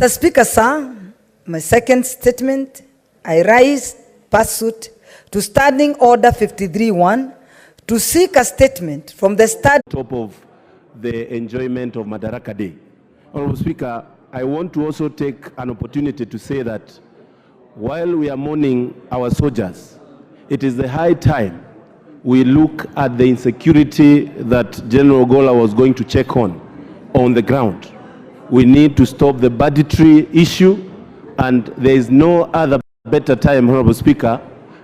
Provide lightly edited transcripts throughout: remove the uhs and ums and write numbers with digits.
Mr. Speaker, sir, my second statement, I rise pursuant to Standing Order 53-1 to seek a statement from the top of the enjoyment of Madaraka Day. Honorable Speaker, I want to also take an opportunity to say that while we are mourning our soldiers, it is the high time we look at the insecurity that General Ogolla was going to check on the ground. We need to stop the banditry issue, and there is no other better time, Honorable Speaker,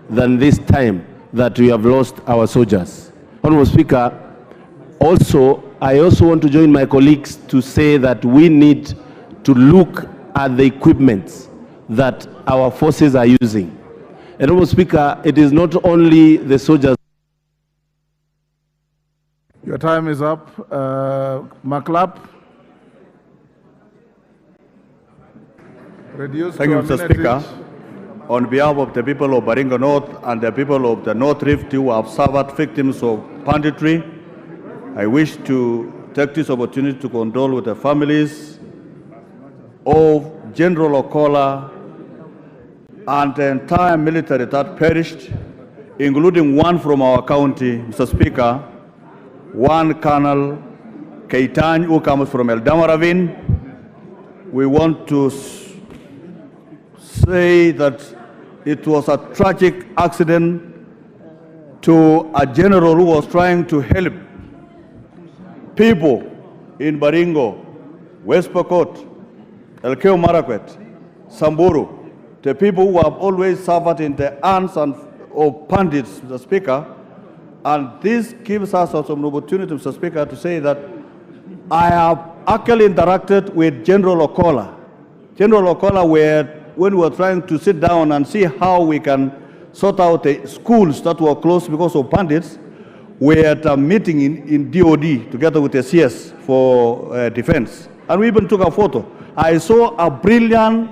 than this time that we have lost our soldiers. Honorable Speaker, I also want to join my colleagues to say that we need to look at the equipment that our forces are using. And Honorable Speaker, it is not only the soldiers. Your time is up. Maclap. Thank you, Mr. Speaker. On behalf of the people of Baringo North and the people of the North Rift who have suffered victims of banditry, I wish to take this opportunity to condole with the families of General Ogolla and the entire military that perished, including one from our county, Mr. Speaker, one Colonel Keitany, who comes from Eldama Ravine. We want to say that it was a tragic accident to a general who was trying to help people in Baringo, West Pokot, Elgeyo Marakwet, Samburu, the people who have always suffered in the hands of bandits, Mr. Speaker. And this gives us also an opportunity, Mr. Speaker, to say that I have actually interacted with General Ogolla. General Ogolla, when we were trying to sit down and see how we can sort out the schools that were closed because of bandits, we had a meeting in DOD together with the CS for defense. And we even took a photo. I saw a brilliant,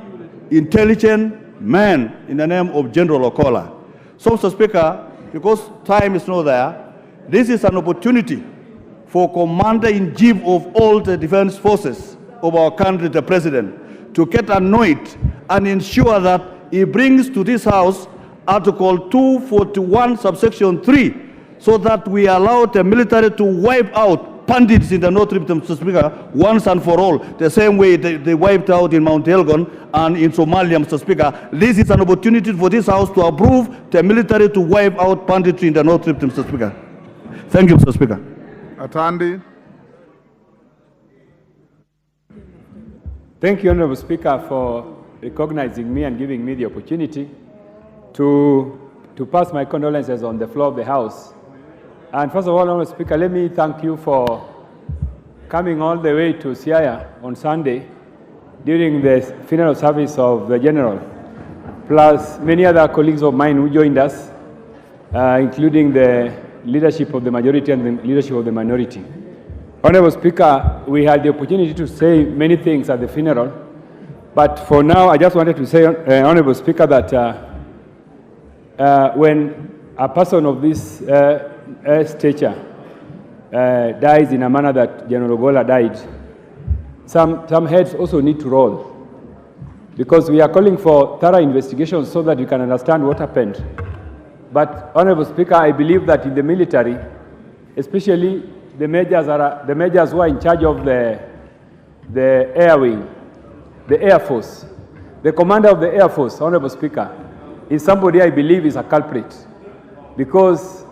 intelligent man in the name of General Ogolla. So, Mr. Speaker, because time is not there, this is an opportunity for Commander-in-Chief of all the defense forces of our country, the President, to get annoyed and ensure that he brings to this House Article 241, subsection 3, so that we allow the military to wipe out bandits in the North Rift, Mr. Speaker, once and for all, the same way they wiped out in Mount Elgon and in Somalia, Mr. Speaker. This is an opportunity for this House to approve the military to wipe out banditry in the North Rift, Mr. Speaker. Thank you, Mr. Speaker. Atandi. Thank you, Honorable Speaker, for recognizing me and giving me the opportunity to pass my condolences on the floor of the House. And first of all, Honorable Speaker, let me thank you for coming all the way to Siaya on Sunday during the funeral service of the General, plus many other colleagues of mine who joined us, including the leadership of the majority and the leadership of the minority. Honorable Speaker, we had the opportunity to say many things at the funeral, but for now, I just wanted to say, Honorable Speaker, that when a person of this stature dies in a manner that General Ogolla died, some heads also need to roll, because we are calling for thorough investigations so that we can understand what happened. But, Honorable Speaker, I believe that in the military, especially the majors who are in charge of the air wing, the Air Force, the commander of the Air Force, Honorable Speaker, is somebody I believe is a culprit. Because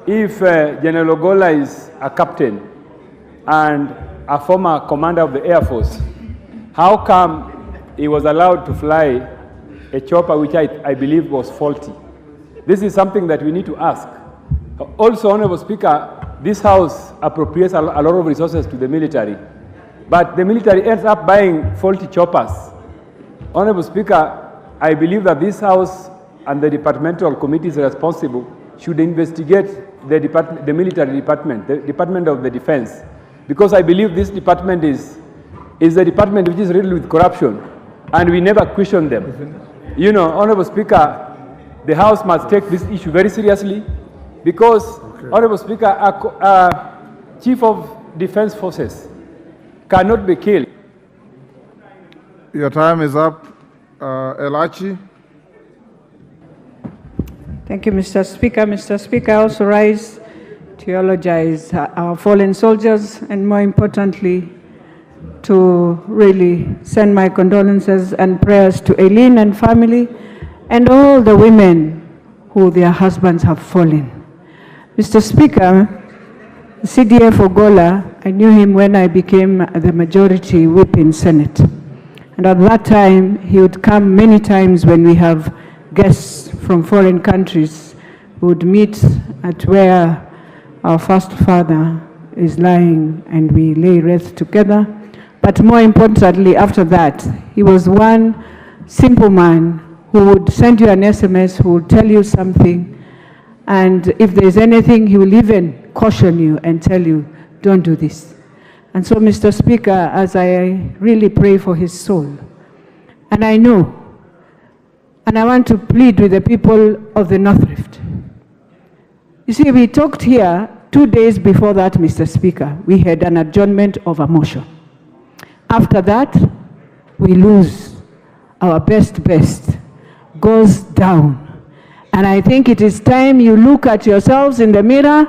if General Ogolla is a captain and a former commander of the Air Force, how come he was allowed to fly a chopper which I believe was faulty? This is something that we need to ask. Also, Honorable Speaker, this House appropriates a lot of resources to the military, but the military ends up buying faulty choppers. Honorable Speaker, I believe that this House and the departmental committees responsible should investigate the military department, the Department of the Defense, because I believe this department is a department which is riddled with corruption, and we never question them. You know, Honorable Speaker, the House must take this issue very seriously, because, Honorable Speaker, a Chief of Defense Forces cannot be killed. Your time is up. Elachi. Thank you, Mr. Speaker. Mr. Speaker, I also rise to eulogize our fallen soldiers and, more importantly, to really send my condolences and prayers to Eileen and family and all the women who their husbands have fallen. Mr. Speaker, CDF Ogolla, I knew him when I became the majority whip in Senate. And at that time, he would come many times when we have guests from foreign countries who would meet at where our first father is lying and we lay wreath together. But more importantly, after that, he was one simple man who would send you an SMS, who would tell you something, and if there's anything, he will even caution you and tell you, don't do this. And so, Mr. Speaker, as I really pray for his soul, and I know, and I want to plead with the people of the North Rift. You see, we talked here 2 days before that, Mr. Speaker. We had an adjournment of a motion. After that, we lose our best, goes down. And I think it is time you look at yourselves in the mirror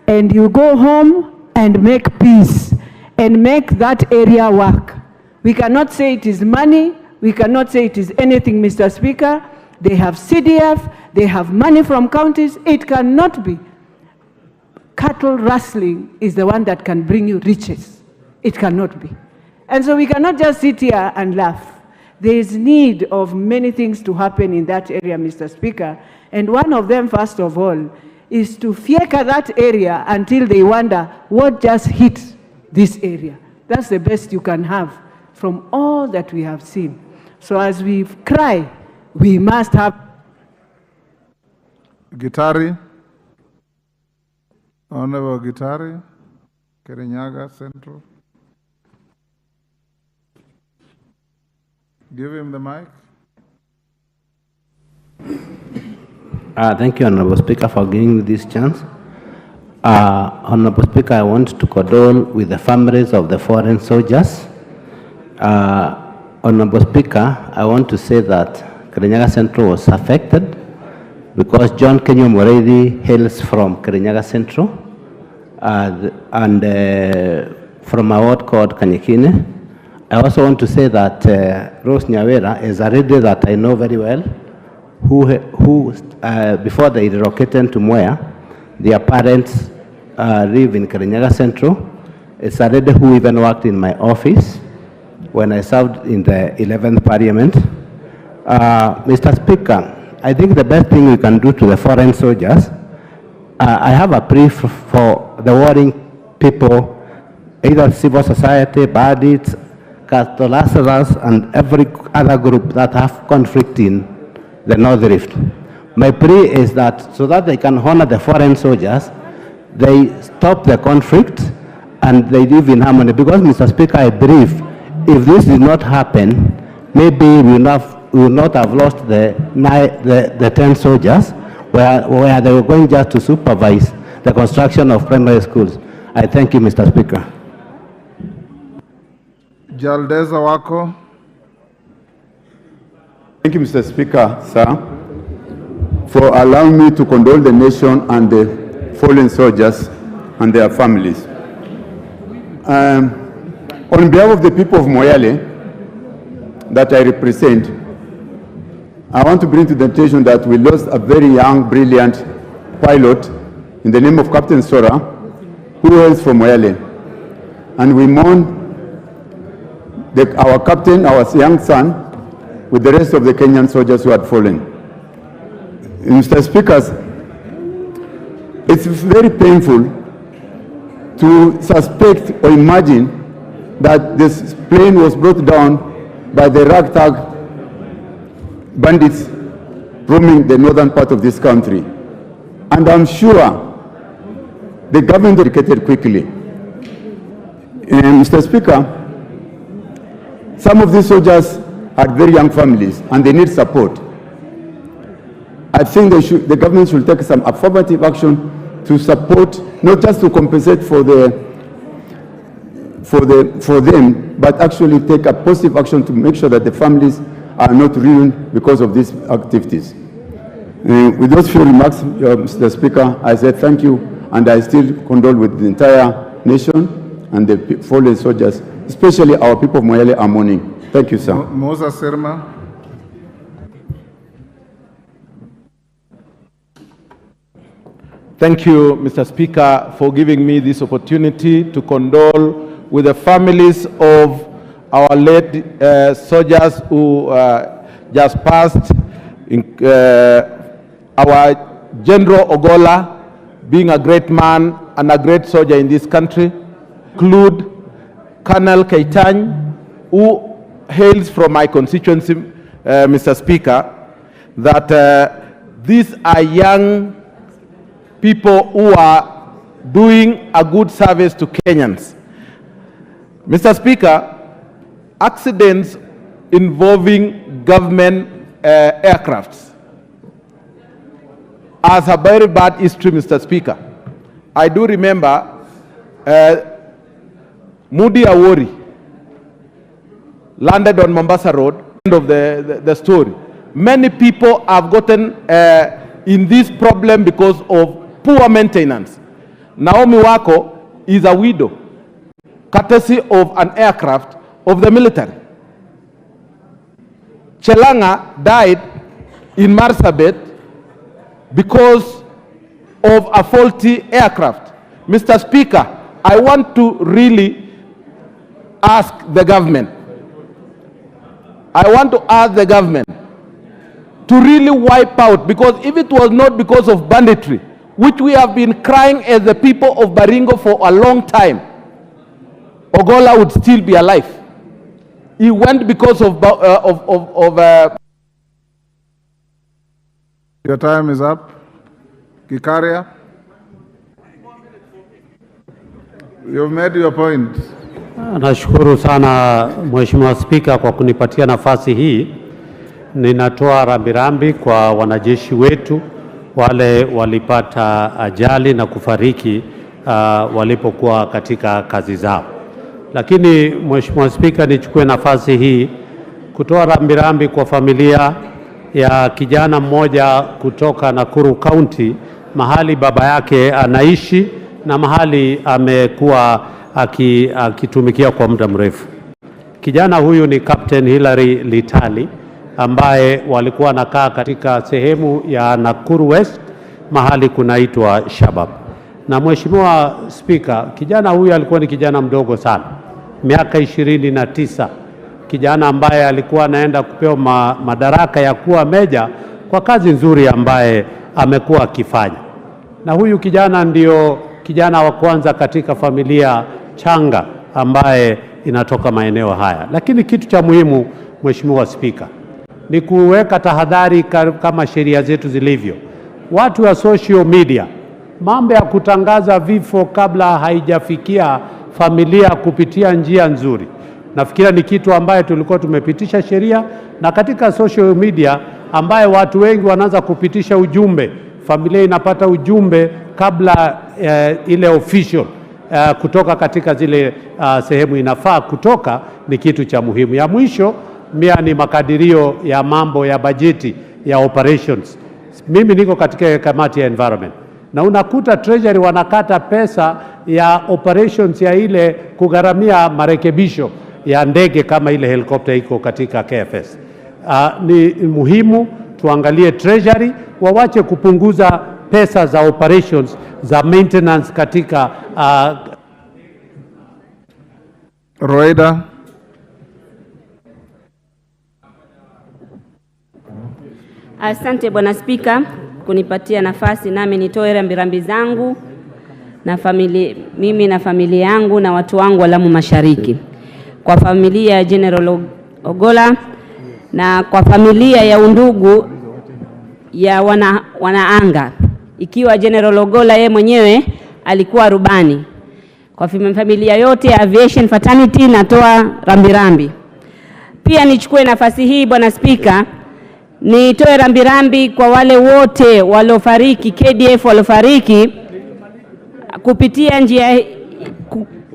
and you go home and make peace and make that area work. We cannot say it is money. We cannot say it is anything, Mr. Speaker. They have CDF. They have money from counties. It cannot be. Cattle rustling is the one that can bring you riches. It cannot be. And so we cannot just sit here and laugh. There is need of many things to happen in that area, Mr. Speaker. And one of them, first of all, is to fieka that area until they wonder what just hit this area. That's the best you can have from all that we have seen. So as we cry, we must have... Gitari. Honorable Gitari. Kirinyaga Central. Give him the mic. Thank you, Honorable Speaker, for giving me this chance. Honorable Speaker, I want to condole with the families of the foreign soldiers. Honorable Speaker, I want to say that Kirinyaga Central was affected because John Kenyo Moredi hails from Kirinyaga Central and from a ward called Kanyekine. I also want to say that Rose Nyawera is a lady that I know very well, who before they relocated to Moya, their parents live in Kirinyaga Central. It's a lady who even worked in my office when I served in the 11th Parliament. Mr. Speaker, I think the best thing we can do to the foreign soldiers, I have a plea for the warring people, either civil society, bandits, Catholics, and every other group that have conflict in the North Rift. My plea is that so that they can honor the foreign soldiers, they stop the conflict and they live in harmony. Because, Mr. Speaker, I believe if this did not happen, maybe we will not have lost the 10 soldiers where they were going just to supervise the construction of primary schools. I thank you, Mr. Speaker. Jaldeza Wako. Thank you, Mr. Speaker, sir, for allowing me to condole the nation and the fallen soldiers and their families. On behalf of the people of Moyale that I represent, I want to bring to the attention that we lost a very young, brilliant pilot in the name of Captain Sora, who hails from Moyale. And we mourn our captain, our young son, with the rest of the Kenyan soldiers who had fallen. Mr. Speaker, it's very painful to suspect or imagine that this plane was brought down by the ragtag bandits roaming the northern part of this country. And I'm sure the government educated quickly. Mr. Speaker, some of these soldiers had very young families and they need support. I think the government should take some affirmative action to support, not just to compensate for for them, but actually take a positive action to make sure that the families are not ruined because of these activities. With those few remarks, Mr. Speaker, I say thank you, and I still condole with the entire nation and the fallen soldiers, especially our people of Moyale are mourning. Thank you, sir. Moses Serma. Thank you, Mr. Speaker, for giving me this opportunity to condole with the families of our late soldiers who just passed. Our General Ogolla, being a great man and a great soldier in this country, include Colonel Keitany, who hails from my constituency, Mr. Speaker, that these are young people who are doing a good service to Kenyans. Mr. Speaker, accidents involving government aircrafts has a very bad history, Mr. Speaker. I do remember Moody Awori landed on Mombasa Road, end of the story. Many people have gotten in this problem because of poor maintenance. Naomi Wako is a widow, courtesy of an aircraft of the military. Chelanga died in Marsabit because of a faulty aircraft. Mr. Speaker, I want to really ask the government. I want to ask the government to really wipe out, because if it was not because of banditry, which we have been crying as the people of Baringo for a long time, Ogolla would still be alive. He went because of Your time is up. Kikaria. You've made your point. Nashukuru sana Mheshimiwa Spika kwa kunipatia nafasi hii. Ninatoa rambirambi kwa wanajeshi wetu wale walipata ajali na kufariki walipokuwa katika kazi zao. Lakini Mheshimiwa Spika, nichukue nafasi hii kutoa rambirambi kwa familia ya kijana mmoja kutoka Nakuru County, mahali baba yake anaishi na mahali amekuwa akitumikia kwa muda mrefu. Kijana huyu ni Captain Hilary Litali, ambaye walikuwa nakaa katika sehemu ya Nakuru West, mahali kunaitwa Shabab. Na Mheshimiwa Spika, kijana huyu alikuwa ni kijana mdogo sana, miaka 29, kijana ambaye alikuwa anaenda kupewa madaraka ya kuwa meja kwa kazi nzuri ambaye amekuwa akifanya. Na huyu kijana ndio kijana wa kwanza katika familia changa ambaye inatoka maeneo haya. Lakini kitu cha muhimu, Mheshimiwa Spika, ni kuweka tahadhari kama sheria zetu zilivyo. Watu wa social media, mambo ya kutangaza vifo kabla haijafikia familia kupitia njia nzuri, nafikiri ni kitu ambaye tulikuwa tumepitisha sheria, na katika social media ambaye watu wengi wanaanza kupitisha ujumbe, familia inapata ujumbe kabla ile official kutoka katika zile sehemu inafaa kutoka, ni kitu cha muhimu. Ya mwisho ni makadirio ya mambo ya bajeti ya operations. Mimi niko katika kamati ya environment, na unakuta treasury wanakata pesa ya operations ya ile kugharamia marekebisho ya ndege kama ile helicopter iko katika KFS. Ni muhimu tuangalie treasury wawache kupunguza pesa za operations za maintenance katika Roida. Asante Bwana Spika kunipatia nafasi nami nitoe rambirambi zangu na mimi na familia yangu na watu wangu wa Lamu Mashariki, kwa familia ya General Ogolla na kwa familia ya undugu ya wanaanga, ikiwa General Ogolla yeye mwenyewe alikuwa rubani. Kwa familia yote ya aviation fraternity natoa rambirambi. Pia nichukue nafasi hii Bwana Spika nitoe rambirambi kwa wale wote waliofariki, KDF waliofariki kupitia njia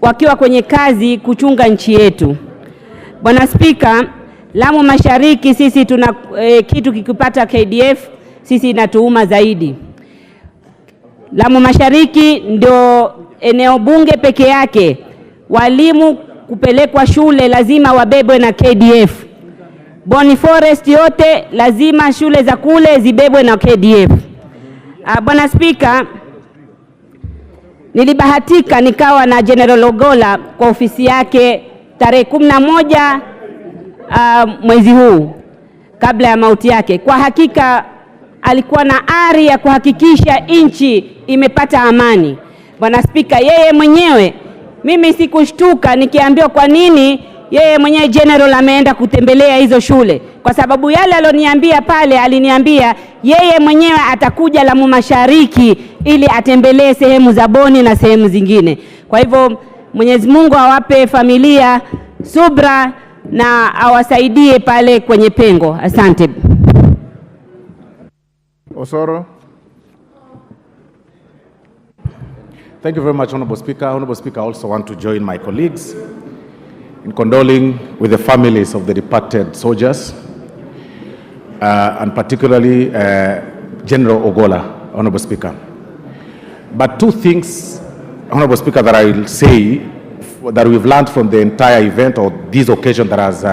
wakiwa kwenye kazi kuchunga nchi yetu. Bwana Spika, Lamu Mashariki sisi tuna kitu kikipata KDF sisi inatuuma zaidi. Lamu Mashariki ndio eneo bunge peke yake walimu kupelekwa shule lazima wabebwe na KDF. Boni Forest yote lazima shule za kule zibebwe na KDF. Bwana Spika, nilibahatika nikawa na General Ogolla kwa ofisi yake tarehe 11 mwezi huu kabla ya mauti yake. Kwa hakika alikuwa na ari ya kuhakikisha nchi imepata amani. Bwana Spika, yeye mwenyewe mimi sikushtuka nikiambiwa kwa nini yeye mwenyewe General ameenda kutembelea hizo shule, kwa sababu yale aloniambia pale, aliniambia yeye mwenyewe atakuja Lamu Mashariki ili atembelee sehemu za Boni na sehemu zingine. Kwa hivyo Mwenyezi Mungu awape familia subra na awasaidie pale kwenye pengo. Asante. Osoro. Thank you very much, Honorable Speaker. Honorable Speaker, I also want to join my colleagues in condoling with the families of the departed soldiers, and particularly General Ogolla, Honorable Speaker. But two things, Honorable Speaker, that I will say that we've learned from the entire event or this occasion that has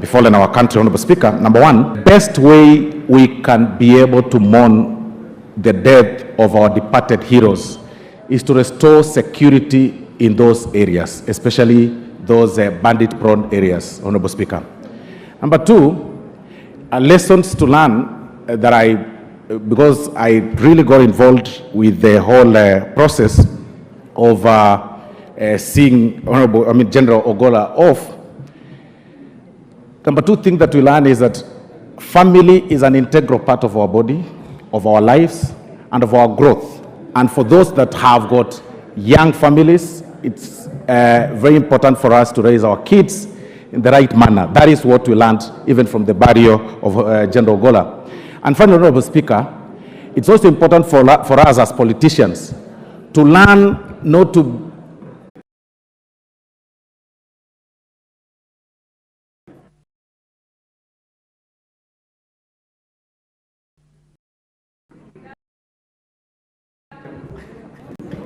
befallen our country, Honorable Speaker. Number one, best way we can be able to mourn the death of our departed heroes is to restore security in those areas, especially those bandit-prone areas, Honorable Speaker. Number two, lessons to learn that because I really got involved with the whole process of seeing General Ogolla off. Number two thing that we learn is that family is an integral part of our body, of our lives, and of our growth. And for those that have got young families, it's very important for us to raise our kids in the right manner. That is what we learned even from the burial of General Ogolla. And finally, Honorable Speaker, it's also important for us as politicians to learn not to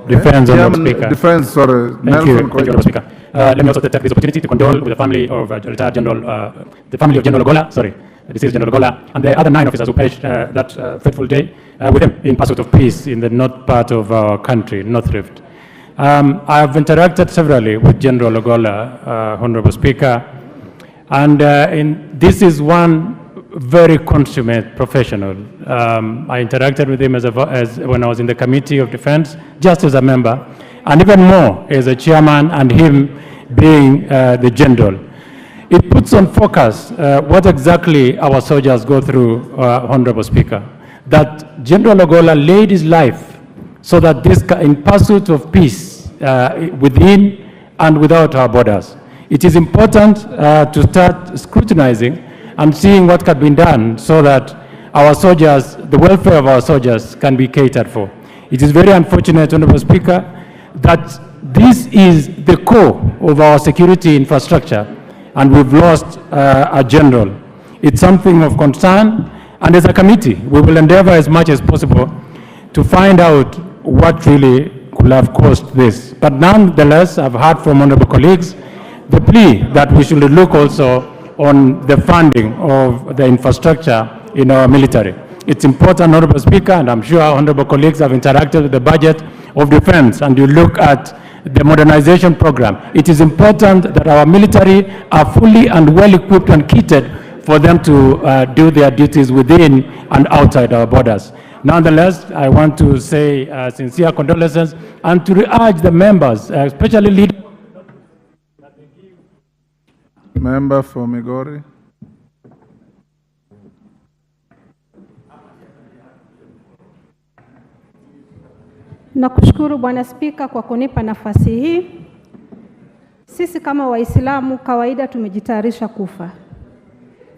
Defense, Honorable Speaker. Defense, sorry. Thank you, Honorable Speaker. Let me also take this opportunity to condole with the family of retired General, the family of General Ogolla, sorry, the deceased General Ogolla, and the other 9 officers who perished that fateful day with him in pursuit of peace in the north part of our country, North Rift. I have interacted severally with General Ogolla, Honorable Speaker, and this is one very consummate professional. I interacted with him as when I was in the Committee of Defense, just as a member, and even more as a chairman, and him being the general. It puts on focus what exactly our soldiers go through, Honorable Speaker, that General Ogolla laid his life so that this, in pursuit of peace within and without our borders. It is important to start scrutinizing and seeing what can be done so that our soldiers, the welfare of our soldiers, can be catered for. It is very unfortunate, Honorable Speaker, that this is the core of our security infrastructure, and we've lost a general. It's something of concern, and as a committee, we will endeavor as much as possible to find out what really could have caused this. But nonetheless, I've heard from honorable colleagues the plea that we should look also on the funding of the infrastructure in our military. It's important, Honorable Speaker, and I'm sure honorable colleagues have interacted with the budget of defense, and you look at the modernization program. It is important that our military are fully and well equipped and kitted for them to do their duties within and outside our borders. Nonetheless, I want to say sincere condolences and to urge the members, especially leaders. Member for Migori. Nakushukuru Bwana Spika kwa kunipa nafasi hii. Sisi kama Waislamu kawaida tumejitayarisha kufa.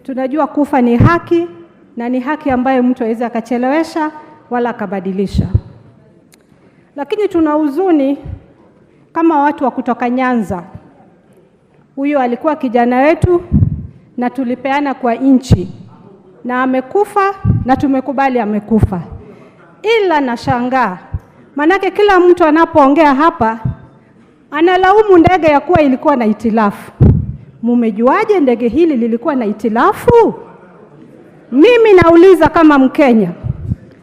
Tunajua kufa ni haki, na ni haki ambayo mtu hawezi akachelewesha wala akabadilisha. Lakini tuna huzuni kama watu wa kutoka Nyanza. Huyo alikuwa kijana wetu na tulipeana kwa nchi, na amekufa na tumekubali amekufa. Ila nashangaa, manake kila mtu anapoongea hapa analaumu ndege ya kuwa ilikuwa na itilafu. Mumejuaje ndege hili lilikuwa na itilafu? Mimi nauliza kama Mkenya,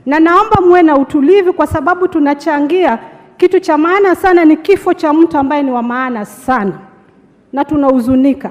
na naomba muwe na utulivu, kwa sababu tunachangia kitu cha maana sana, ni kifo cha mtu ambaye ni wa maana sana, na tunahuzunika.